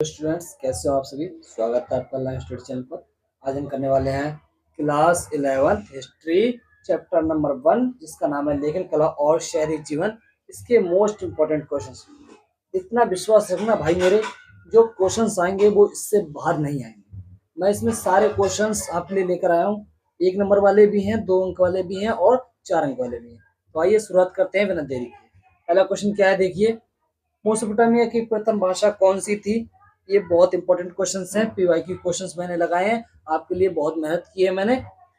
Students, कैसे हो आप सभी। स्वागत है आपका लाइव स्टडी चैनल पर। आज हम करने वाले हैं क्लास 11 हिस्ट्री चैप्टर नंबर 1, जिसका नाम है लेखन कला और शहरी जीवन। इसके मोस्ट इम्पोर्टेंट क्वेश्चंस। इतना विश्वास रखना भाई, मेरे जो क्वेश्चंस आएंगे वो इससे बाहर नहीं आएंगे। मैं इसमें सारे क्वेश्चंस आपके लिए लेकर आया हूँ। 1 नंबर वाले भी हैं, 2 अंक वाले भी हैं और 4 अंक वाले भी हैं। तो आइए शुरुआत करते हैं बिना देरी के। पहला क्वेश्चन क्या है, देखिए। मेसोपोटामिया की प्रथम भाषा कौन सी थी। ये बहुत इंपॉर्टेंट क्वेश्चंस हैं। पीवाईक्यू क्वेश्चंस मैंने लगाए हैं आपके लिए, बहुत मेहनत की है मैंने।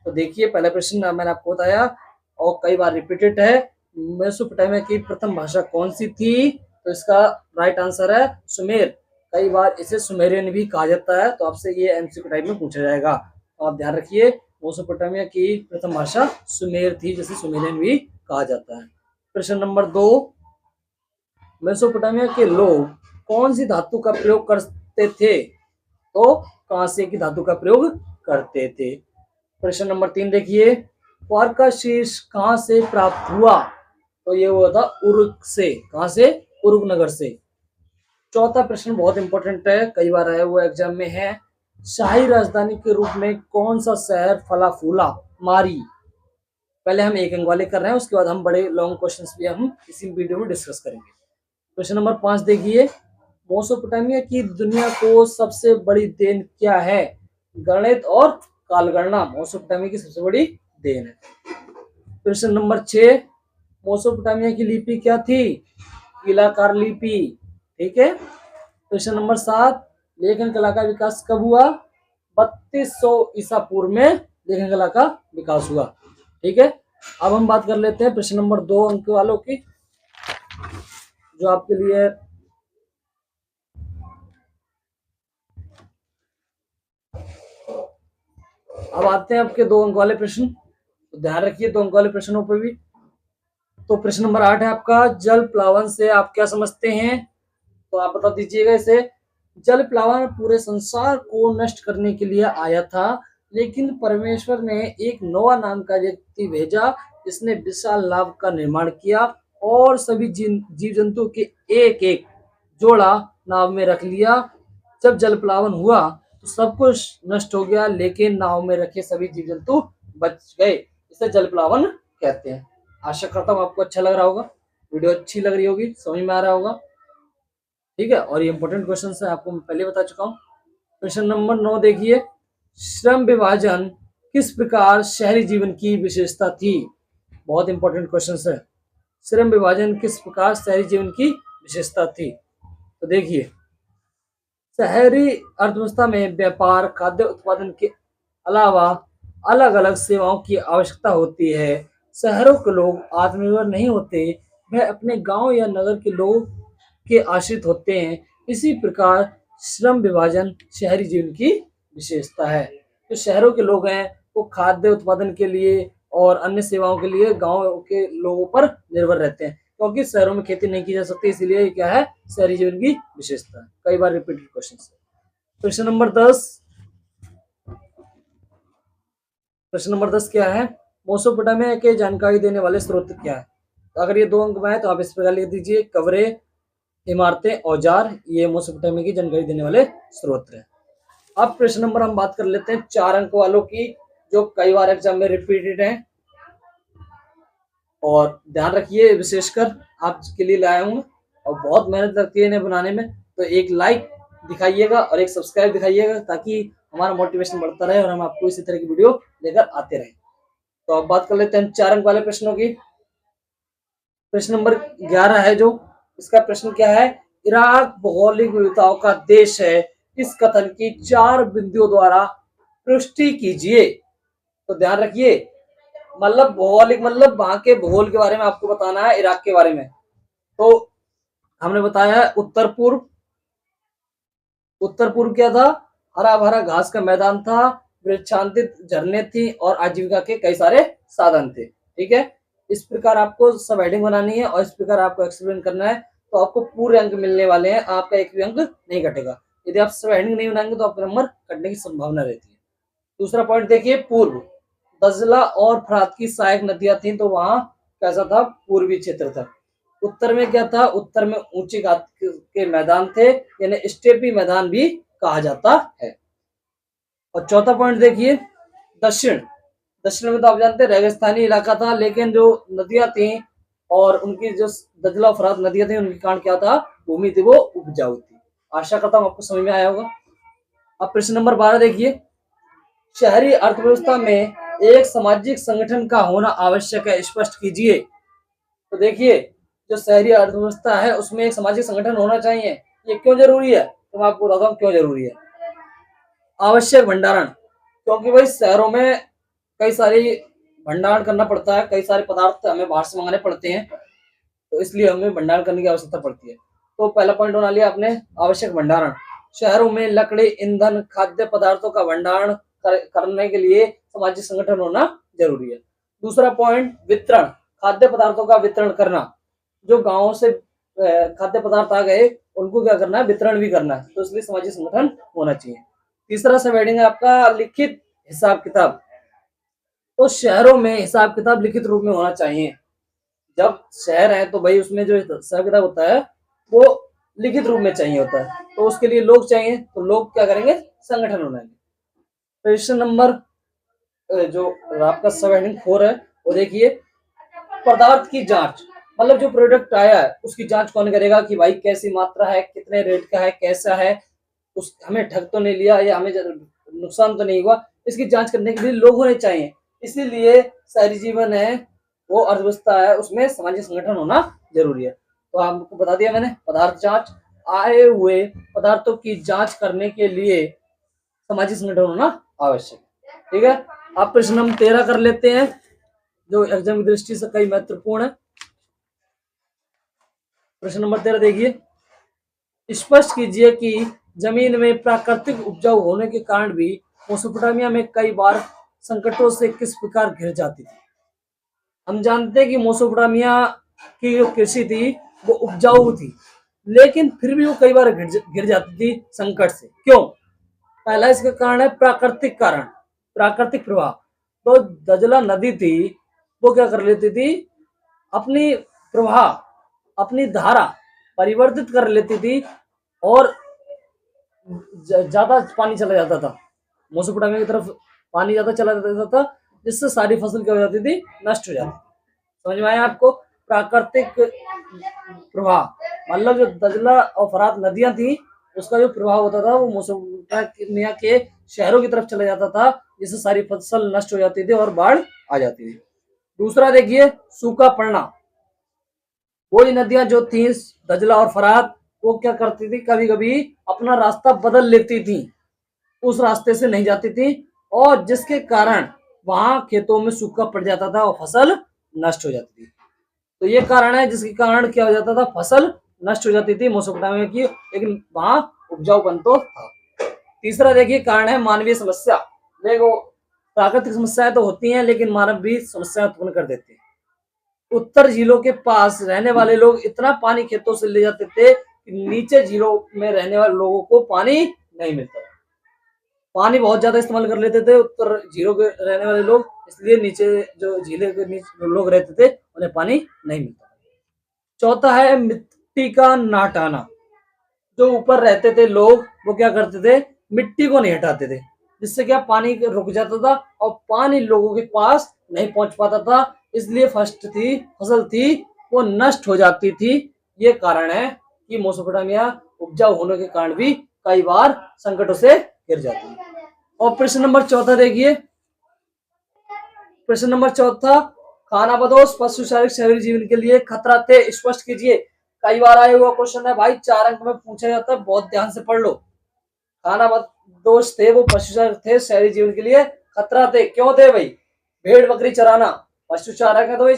तो देखिए, पहला प्रश्न मैंने आपको बताया और कई बार रिपीटेड है। मेसोपोटामिया की प्रथम भाषा कौन सी थी, तो इसका राइट आंसर है सुमेर। कई बार इसे सुमेरियन भी कहा जाता है, तो आपसे ये एमसीक्यू टाइप में पूछा जाएगा। तो आप ध्यान रखिए, मेसोपोटामिया की प्रथम भाषा सुमेर थी, जिसे सुमेरियन भी कहा जाता है। प्रश्न नंबर 2, मेसोपोटामिया के लोग कौन सी धातु का प्रयोग करते थे, तो कांसे की धातु का प्रयोग करते थे। प्रश्न नंबर 3 देखिए, क्वार्क का शीर्ष कहां से प्राप्त हुआ, तो ये हुआ था उरुक से। कहां से? उरुक नगर से। चौथा प्रश्न बहुत इंपॉर्टेंट है, कई बार आया हुआ एग्जाम में है। शाही राजधानी के रूप में कौन सा शहर फला फूला? मारी। पहले हम एक अंक वाले कर रहे हैं, उसके बाद हम बड़े लॉन्ग क्वेश्चंस भी हम इसी वीडियो में डिस्कस करेंगे। क्वेश्चन नंबर 5 देखिए, मेसोपोटामिया की दुनिया को सबसे बड़ी देन क्या है? गणित और कालगणना मेसोपोटामिया की सबसे बड़ी देन है। प्रश्न नंबर 6, मेसोपोटामिया की लिपि क्या थी? कीलाकार लिपि। ठीक है। प्रश्न नंबर 7, लेखन कला का विकास कब हुआ? 3200 ईसा पूर्व में लेखन कला का विकास हुआ। ठीक है। अब हम बात कर लेते हैं प्रश्न नंबर 2 अंक वालों की, जो आपके लिए अब आते हैं आपके 2 अंक वाले प्रश्न। तो ध्यान रखिए 2 अंक वाले प्रश्नों पर भी। तो प्रश्न नंबर 8 है आपका, जल प्लावन से आप क्या समझते हैं, तो आप बता दीजिएगा इसे। जल प्लावन पूरे संसार को नष्ट करने के लिए आया था, लेकिन परमेश्वर ने एक नोआ नाम का व्यक्ति भेजा, जिसने विशाल नाव का निर्माण किया और सभी जीव जंतु के एक एक जोड़ा नाव में रख लिया। जब जल प्लावन हुआ तो सब कुछ नष्ट हो गया, लेकिन नाव में रखे सभी जीव जंतु बच गए। इसे जल प्लावन कहते हैं। आशा करता हूँ आपको अच्छा लग रहा होगा, वीडियो अच्छी लग रही होगी, समझ में आ रहा होगा। ठीक है। और ये इंपॉर्टेंट क्वेश्चन है, आपको मैं पहले बता चुका हूँ। क्वेश्चन नंबर 9 देखिए, श्रम विभाजन किस प्रकार शहरी जीवन की विशेषता थी? बहुत इंपॉर्टेंट क्वेश्चन है। श्रम विभाजन किस प्रकार शहरी जीवन की विशेषता थी, तो देखिए। शहरी अर्थव्यवस्था में व्यापार, खाद्य उत्पादन के अलावा अलग अलग सेवाओं की आवश्यकता होती है। शहरों के लोग आत्मनिर्भर नहीं होते, वह अपने गांव या नगर के लोगों के आश्रित होते हैं। इसी प्रकार श्रम विभाजन शहरी जीवन की विशेषता है। जो शहरों के लोग हैं वो खाद्य उत्पादन के लिए और अन्य सेवाओं के लिए गांव के लोगों पर निर्भर रहते हैं, क्योंकि शहरों में खेती नहीं की जा सकती, इसीलिए क्या है, शहरी जीवन की विशेषता है। कई बार रिपीटेड क्वेश्चन है। प्रश्न नंबर 10 क्या है, मेसोपोटामिया के जानकारी देने वाले स्रोत क्या है? तो अगर ये 2 अंक में है तो आप इस प्रकार लिख दीजिए, कवरें, इमारतें, औजार, ये मेसोपोटामिया की जानकारी देने वाले स्रोत हैं। अब प्रश्न नंबर हम बात कर लेते हैं 4 अंक वालों की, जो कई बार एग्जाम में रिपीटेड है। और ध्यान रखिए, विशेषकर आपके लिए लाया हूँ और बहुत मेहनत लगती है इन्हें बनाने में। तो एक लाइक दिखाइएगा और एक सब्सक्राइब दिखाइएगा, ताकि हमारा मोटिवेशन बढ़ता रहे और हम आपको इसी तरह की वीडियो लेकर आते रहें। तो अब बात कर लेते हैं 4 अंक वाले प्रश्नों की। प्रश्न नंबर 11 है जो, इसका प्रश्न क्या है, इराक भौगोलिक विविधताओं का देश है, इस कथन की 4 बिंदुओं द्वारा पुष्टि कीजिए। तो ध्यान रखिए, मतलब भौगोलिक मतलब वहां के भूगोल के बारे में आपको बताना है, इराक के बारे में। तो हमने बताया है उत्तर पूर्व। उत्तर पूर्व क्या था? हरा भरा घास का मैदान था, वृक्षांतित झरने थी और आजीविका के कई सारे साधन थे। ठीक है। इस प्रकार आपको सब हेडिंग बनानी है और इस प्रकार आपको एक्सप्लेन करना है, तो आपको पूरे अंक मिलने वाले हैं, आपका एक भी अंक नहीं कटेगा। यदि आप सब हेडिंग नहीं बनाएंगे तो आपका नंबर कटने की संभावना रहती है। दूसरा पॉइंट देखिए, पूर्व। दजला और फरात की सहायक नदियां थी, तो वहां कैसा था, पूर्वी क्षेत्र था। उत्तर में क्या था, उत्तर में ऊंची घात के मैदान थे, यानी स्टेपी मैदान भी कहा जाता है। और चौथा पॉइंट देखिए, दक्षिण। दक्षिण में तो आप जानते हैं रेगिस्तानी इलाका था, लेकिन जो नदियां थी और उनकी जो दजला और फरात नदियां थी, उनके कारण क्या था, भूमि थी वो उपजाऊ थी। आशा करता हूँ आपको समझ में आया होगा। अब प्रश्न नंबर 12 देखिए, शहरी अर्थव्यवस्था में एक सामाजिक संगठन का होना आवश्यक है, स्पष्ट कीजिए। तो देखिए, जो शहरी अर्थव्यवस्था है उसमें एक सामाजिक संगठन होना चाहिए। ये क्यों जरूरी है, तो मैं आपको बताता हूँ क्यों जरूरी है। आवश्यक भंडारण, क्योंकि भाई शहरों में कई सारी भंडारण करना पड़ता है, कई सारे पदार्थ हमें बाहर से मंगाने पड़ते हैं, तो इसलिए हमें भंडारण करने की आवश्यकता पड़ती है। तो पहला पॉइंट बना लिया आपने, आवश्यक भंडारण। शहरों में लकड़ी, ईंधन, खाद्य पदार्थों का भंडारण करने के लिए सामाजिक संगठन होना जरूरी है। दूसरा पॉइंट, वितरण, खाद्य पदार्थों का वितरण करना। जो गाँव से खाद्य पदार्थ आ गए, उनको क्या करना है, वितरण भी करना है, तो इसलिए सामाजिक संगठन होना चाहिए। तीसरा सब हेडिंग है आपका, लिखित हिसाब किताब। तो शहरों में हिसाब किताब लिखित रूप में होना चाहिए। जब शहर है तो भाई उसमें जो हिसाब किताब होता है वो लिखित रूप में चाहिए होता है, तो उसके लिए लोग चाहिए, तो लोग क्या करेंगे, संगठन बनाएंगे। क्वेश्चन नंबर जो आपका सब हेडिंग 4 है, वो देखिए, पदार्थ की जांच। मतलब जो प्रोडक्ट आया है उसकी जांच कौन करेगा कि भाई कैसी मात्रा है, कितने रेट का है, कैसा है, उस हमें ठग तो नहीं लिया या हमें नुकसान तो नहीं हुआ, इसकी जांच करने के लिए लोग होने चाहिए। इसीलिए शहरी जीवन है वो अर्थव्यवस्था है, उसमें सामाजिक संगठन होना जरूरी है। तो आपको बता दिया मैंने, पदार्थ जांच, आए हुए पदार्थों की जांच करने के लिए सामाजिक संगठन होना आवश्यक है। ठीक है, आप प्रश्न नंबर 13 कर लेते हैं, जो एग्जाम की दृष्टि से कई महत्वपूर्ण है। प्रश्न नंबर 13 देखिए, स्पष्ट कीजिए कि जमीन में प्राकृतिक उपजाऊ होने के कारण भी मेसोपोटामिया में कई बार संकटों से किस प्रकार घिर जाती थी। हम जानते हैं कि मेसोपोटामिया की जो कृषि थी वो उपजाऊ थी, लेकिन फिर भी वो कई बार गिर जाती थी संकट से। क्यों? पहला इसका कारण है प्राकृतिक कारण, प्राकृतिक प्रवाह। तो दजला नदी थी वो क्या कर लेती थी, अपनी प्रवाह, अपनी धारा परिवर्तित कर लेती थी और ज्यादा पानी चला जाता था मेसोपोटामिया की तरफ, पानी ज्यादा चला जाता था, जिससे सारी फसल क्या हो जाती थी, नष्ट हो जाती थी। समझ में आया आपको? प्राकृतिक प्रवाह मतलब जो दजला और फरात नदियां थी उसका जो प्रभाव होता था वो मेसोपोटामिया के शहरों की तरफ चला जाता था, जिससे सारी फसल नष्ट हो जाती थी और बाढ़ आ जाती थी। दूसरा देखिए, सूखा पड़ना। वो नदियां जो थी दजला और फरात, वो क्या करती थी, कभी कभी अपना रास्ता बदल लेती थी, उस रास्ते से नहीं जाती थी, और जिसके कारण वहां खेतों में सूखा पड़ जाता था और फसल नष्ट हो जाती थी। तो ये कारण है जिसके कारण क्या हो जाता था, फसल नष्ट हो जाती थी मेसोपोटामिया की, लेकिन वहां उपजाऊपन तो था। तीसरा देखिए कारण है मानवीय समस्या। देखो, प्राकृतिक समस्याएं तो होती हैं, लेकिन मानव भी समस्याएं उत्पन्न कर देते हैं। उत्तर झीलों के पास रहने वाले लोग इतना पानी खेतों से ले जाते थे कि नीचे झीलों में रहने वाले लोगों को पानी नहीं मिलता था। पानी बहुत ज्यादा इस्तेमाल कर लेते थे उत्तर झीलों के रहने वाले लोग, इसलिए नीचे जो झीले के नीचे जो लोग रहते थे उन्हें पानी नहीं मिलता। चौथा है मिट्टी का ना हटाना। जो ऊपर रहते थे लोग वो क्या करते थे, मिट्टी को नहीं हटाते थे, जिससे क्या पानी रुक जाता था और पानी लोगों के पास नहीं पहुंच पाता था, इसलिए फसल थी वो नष्ट हो जाती थी। ये कारण है कि मेसोपोटामिया उपजाऊ होने के कारण भी कई बार संकटों से घिर जाती है। और प्रश्न नंबर 14 देखिए, प्रश्न नंबर 14, खानाबदोश पशु शारीरिक शहरी जीवन के लिए खतरा थे, स्पष्ट कीजिए। कई बार आया हुआ क्वेश्चन है भाई, 4 अंक में पूछा जाता है, बहुत ध्यान से पढ़ लो। खानाबदोश थे वो पशु शारीरिक थे, शहरी जीवन के लिए खतरा थे। क्यों थे भाई? भेड़ बकरी चराना, पशु चारा का तो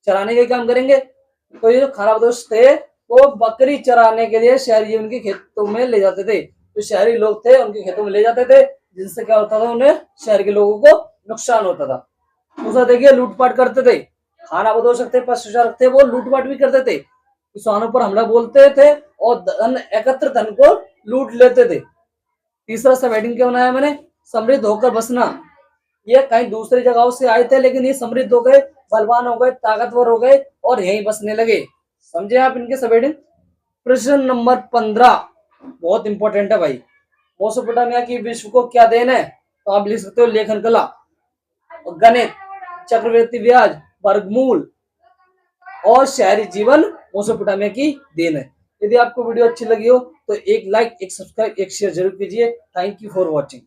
चराने के काम करेंगे, तो ये जो खानाबदोश थे वो बकरी चराने के लिए शहरी जीवन के खेतों में ले जाते थे। जो शहरी लोग थे उनके खेतों में ले जाते थे, जिनसे क्या होता था, उन्हें शहर के लोगों को नुकसान होता था। दूसरा देखिए, लूटपाट करते थे। खानाबदोश थे, पशुचारक थे, वो लूटपाट भी करते थे, किसानों पर हमला बोलते थे और धन एकत्र धन को लूट लेते थे। तीसरा सब हेडिंग क्या बनाया मैंने, समृद्ध होकर बसना। ये कहीं दूसरी जगहों से आए थे, लेकिन ये समृद्ध हो गए, बलवान हो गए, ताकतवर हो गए और यहीं बसने लगे। समझे आप इनके सबहेडिंग। प्रश्न नंबर 15 बहुत इंपॉर्टेंट है भाई। मेसोपोटामिया की विश्व को क्या देन है? तो आप लिख सकते हो लेखन कला, गणित, चक्रवृद्धि ब्याज, वर्गमूल और शहरी जीवन मेसोपोटामिया की देन है। यदि आपको वीडियो अच्छी लगी हो तो एक लाइक, एक सब्सक्राइब, एक शेयर जरूर कीजिए। Thank you for watching.